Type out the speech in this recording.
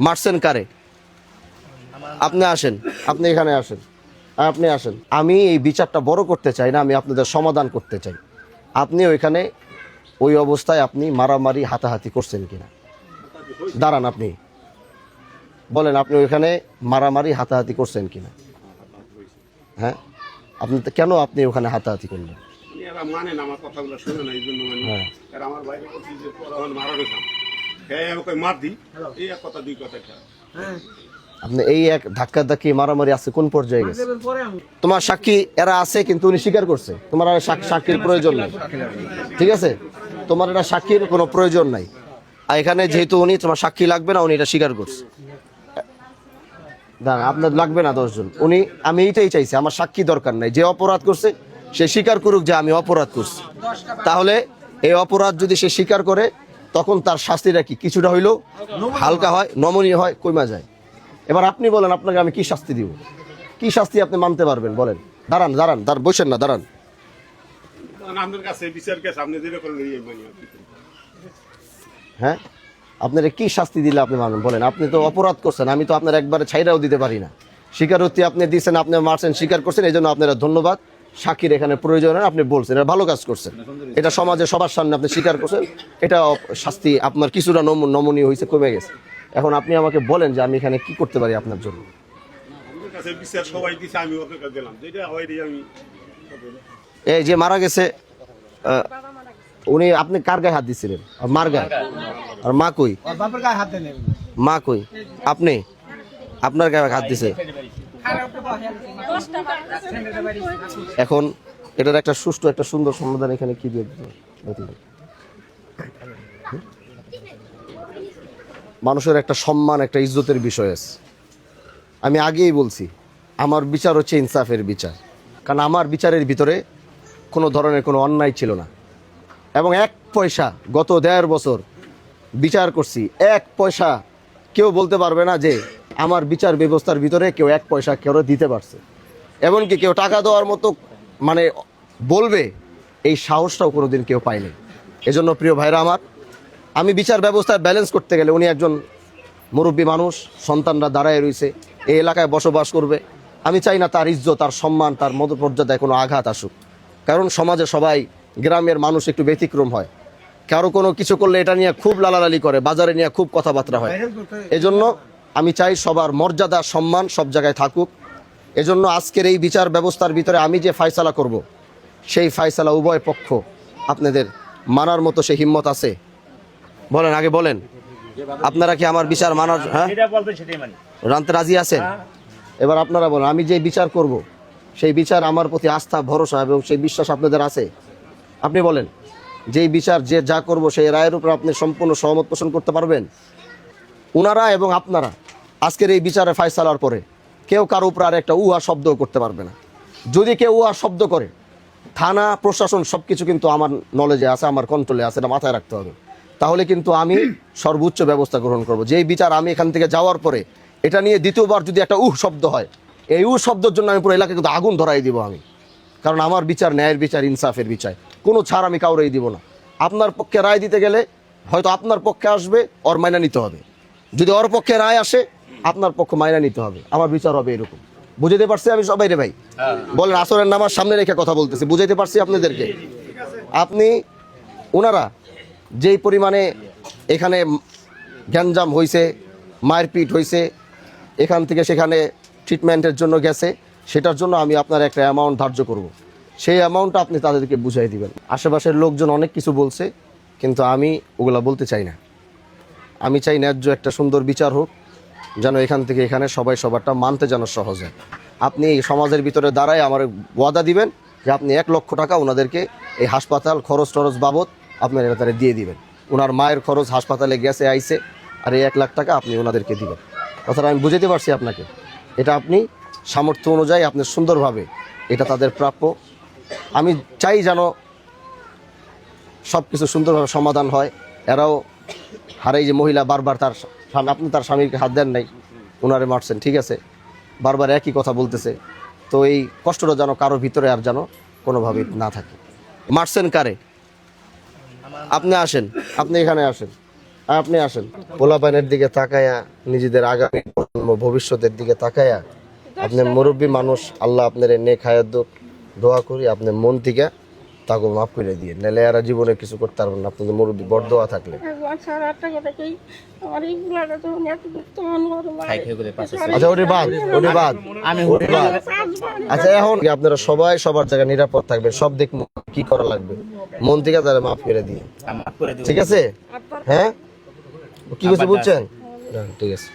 মারছেন কারে? আপনি আসেন, আপনি এখানে আসেন, আপনি আসেন। আমি এই বিচারটা বড় করতে চাই না, আমি আপনাদের সমাধান করতে চাই। আপনি ওইখানে ওই অবস্থায় আপনি মারামারি হাতাহাতি করছেন কিনা? দাঁড়ান, আপনি বলেন আপনি ওইখানে মারামারি হাতাহাতি করছেন কিনা? হ্যাঁ, আপনি কেন আপনি ওখানে হাতাহাতি করলেন? এরা মানে না, আমার কথাগুলো শুনে না, এই জন্য মানে হ্যাঁ, এরা আমার বাইরে বলছি যে পরান মারা গেছাম হ্যাঁ আমাকে মার দিই, এই এক কথা দুই কথা খেলা। আপনি এই এক ধাক্কা ধাক্কি মারামারি আছে কোন পর্যায়ে গেছে? তোমার সাক্ষী এরা আছে, কিন্তু উনি স্বীকার করছে। তোমার আর সাক্ষীর প্রয়োজন নাই, ঠিক আছে? তোমার এটা সাক্ষীর কোনো প্রয়োজন নাই। আর এখানে যেহেতু উনি তোমার সাক্ষী লাগবে না, উনি এটা স্বীকার করছে। দাঁড়ান, আপনার লাগবে না 10 জন। উনি, আমি এইটাই চাইছি, আমার সাক্ষী দরকার নাই। যে অপরাধ করছে সে স্বীকার করুক যে আমি অপরাধ করছি। তাহলে এই অপরাধ যদি সে স্বীকার করে, তখন তার শাস্তিটা কি কিছুটা হইলেও হালকা হয়, নমনীয় হয়, কমা যায়। এবার আপনি বলেন, আপনাকে আমি কি শাস্তি দিব? কি শাস্তি আপনি মানতে পারবেন বলেন? দাঁড়ান দাঁড়ান, বসেন না, দাঁড়ান। আপনাদের কাছে বিচার কে সামনে দিলে করে এই মানি হ্যাঁ, আপনারা কি শাস্তি দিলে আপনি মানবেন বলেন? আপনি তো অপরাধ করছেন, আমি তো আপনার একবারে ছাইরাও দিতে পারি না। স্বীকারোক্তি আপনি দিচ্ছেন, আপনি মারছেন, স্বীকার করছেন, এই জন্য আপনারা ধন্যবাদ। সাক্ষীর এখানে প্রয়োজন হয়, আপনি বলছেন, এটা ভালো কাজ করছেন। এটা সমাজে সবার সামনে আপনি স্বীকার করছেন, এটা শাস্তি আপনার কিছুটা নমনীয় হয়েছে, কমে গেছে। এখন আপনি আমাকে বলেন যে আমি এখানে কি করতে পারি আপনার জন্য? আমাদের কাছে বিচার সবাই দিছে, আমি ওদের কাছে দিলাম, যেটা হয় আমি এই যে মারা গেছে, উনি আপনি কার গায়ে হাত দিচ্ছিলেন? মার গায়ে। আর মা কই? মা কই? আপনি আপনার গায়ে হাত দিছে। এখন এটার একটা সুষ্ঠু, একটা সুন্দর সমাধান এখানে কি দিয়ে দিতে? মানুষের একটা সম্মান, একটা ইজ্জতের বিষয় আছে। আমি আগেই বলছি, আমার বিচার হচ্ছে ইনসাফের বিচার। কারণ আমার বিচারের ভিতরে কোনো ধরনের কোনো অন্যায় ছিল না। এবং 1 পয়সা গত 1.5 বছর বিচার করছি, 1 পয়সা কেউ বলতে পারবে না যে আমার বিচার ব্যবস্থার ভিতরে কেউ 1 পয়সা কেউ দিতে পারছে। এমনকি কেউ টাকা দেওয়ার মতো মানে বলবে, এই সাহসটাও কোনোদিন কেউ পায়নি। এজন্য প্রিয় ভাইরা আমার, আমি বিচার ব্যবস্থায় ব্যালেন্স করতে গেলে, উনি একজন মুরব্বী মানুষ, সন্তানরা দাঁড়ায় রয়েছে, এই এলাকায় বসবাস করবে। আমি চাই না তার ইজ্জত, তার সম্মান, তার মর্যাদায় কোনো আঘাত আসুক। কারণ সমাজে সবাই, গ্রামের মানুষ একটু ব্যতিক্রম হয়। কারো কোনো কিছু করলে এটা নিয়ে খুব লালালালি করে, বাজারে নিয়ে খুব কথাবার্তা হয়। এজন্য আমি চাই সবার মর্যাদা, সম্মান সব জায়গায় থাকুক। এজন্য আজকের এই বিচার ব্যবস্থার ভিতরে আমি যে ফায়সালা করব, সেই ফায়সালা উভয় পক্ষ আপনাদের মানার মতো সেই হিম্মত আছে? বলেন, আগে বলেন, আপনারা কি আমার বিচার মানার, হ্যাঁ, জানতে রাজি আছেন? এবার আপনারা বলেন, আমি যে বিচার করব, সেই বিচার আমার প্রতি আস্থা, ভরসা এবং সেই বিশ্বাস আপনাদের আছে? আপনি বলেন, যেই বিচার যে যা করব সেই রায়ের উপর আপনি সম্পূর্ণ সহমত পোষণ করতে পারবেন? ওনারা এবং আপনারা আজকের এই বিচারে ফায়সালার পরে কেউ কারো উপর আর একটা উহা শব্দও করতে পারবে না। যদি কেউ উহা শব্দ করে, থানা প্রশাসন সব কিছু কিন্তু আমার নলেজে আছে, আমার কন্ট্রোলে আছে, এটা মাথায় রাখতে হবে। তাহলে কিন্তু আমি সর্বোচ্চ ব্যবস্থা গ্রহণ করব। যেই বিচার আমি এখান থেকে যাওয়ার পরে এটা নিয়ে দ্বিতীয়বার যদি একটা শব্দ হয়, এই শব্দের জন্য আমি পুরো এলাকায় কিন্তু আগুন ধরাই দিব আমি। কারণ আমার বিচার ন্যায়ের বিচার, ইনসাফের বিচার, কোনো ছাড় আমি কাউরেই দিব না। আপনার পক্ষে রায় দিতে গেলে হয়তো আপনার পক্ষে আসবে, ওর মাইনা নিতে হবে। যদি ওর পক্ষে রায় আসে, আপনার পক্ষ মাইনা নিতে হবে। আমার বিচার হবে এরকম। বুঝাতে পারছি আমি সবাই রে ভাই? বলেন, আসরের নামাজ সামনে রেখে কথা বলতেছি, বুঝাইতে পারছি আপনাদেরকে? আপনি, ওনারা যেই পরিমাণে এখানে গ্যাঞ্জাম হয়েছে, মারপিট হয়েছে, এখান থেকে সেখানে ট্রিটমেন্টের জন্য গেছে, সেটার জন্য আমি আপনার একটা অ্যামাউন্ট ধার্য করব। সেই অ্যামাউন্টটা আপনি তাদেরকে বুঝাই দিবেন। আশেপাশের লোকজন অনেক কিছু বলছে, কিন্তু আমি ওগুলা বলতে চাই না। আমি চাই ন্যায্য একটা সুন্দর বিচার হোক, যেন এখান থেকে এখানে সবাই সবারটা মানতে যেন সহজ হয়। আপনি এই সমাজের ভিতরে দাঁড়ায় আমার ওয়াদা দিবেন যে আপনি 1 লক্ষ টাকা ওনাদেরকে এই হাসপাতাল খরচ বাবদ আপনার এলাকায় দিয়ে দিবেন। ওনার মায়ের খরচ, হাসপাতালে গেছে আইছে, আর এই 1 লাখ টাকা আপনি ওনাদেরকে দিবেন। কথাটা আমি বুঝাতে পারছি আপনাকে? এটা আপনি সামর্থ্য অনুযায়ী আপনি সুন্দরভাবে, এটা তাদের প্রাপ্য। আমি চাই যেন সব কিছু সুন্দরভাবে সমাধান হয়। এরাও, আর এই যে মহিলা বারবার তার আপনি তার স্বামীকে হাত দেন নাই, ওনারে মারছেন, ঠিক আছে, বারবার একই কথা বলতেছে। তো এই কষ্টটা যেন কারো ভিতরে আর যেন কোনোভাবে না থাকে। মারছেন কারে? আপনি আসেন, আপনি এখানে আসেন, আপনি আসেন। পোলাপানের দিকে তাকায়া, নিজেদের আগামী প্রজন্ম, ভবিষ্যতের দিকে তাকায়া, আপনি মুরব্বী মানুষ, আল্লাহ আপনার নেক হায়াত দুক, দোয়া করি আপনি মন থেকে তাকে মাফ করে দিয়ে, নাহলে এরা জীবনে কিছু করতে পারবেন না। আপনাদের মুরব্বী বড় দোয়া থাকলে। একবার স্যার একটা কথা কই, আমার এই গুলাটা যখন এত তখন ওর মারে আচ্ছা ওটি বাদ, ওটি বাদ, ওটি বাদ। আচ্ছা এখন কি আপনারা সবাই সবার জায়গায় নিরাপদ থাকবেন, সব দিক কি করা লাগবে মন থেকে তাহলে মাফ করে দিয়ে, ঠিক আছে? হ্যাঁ, কি কিছু বুঝছেন? ঠিক আছে।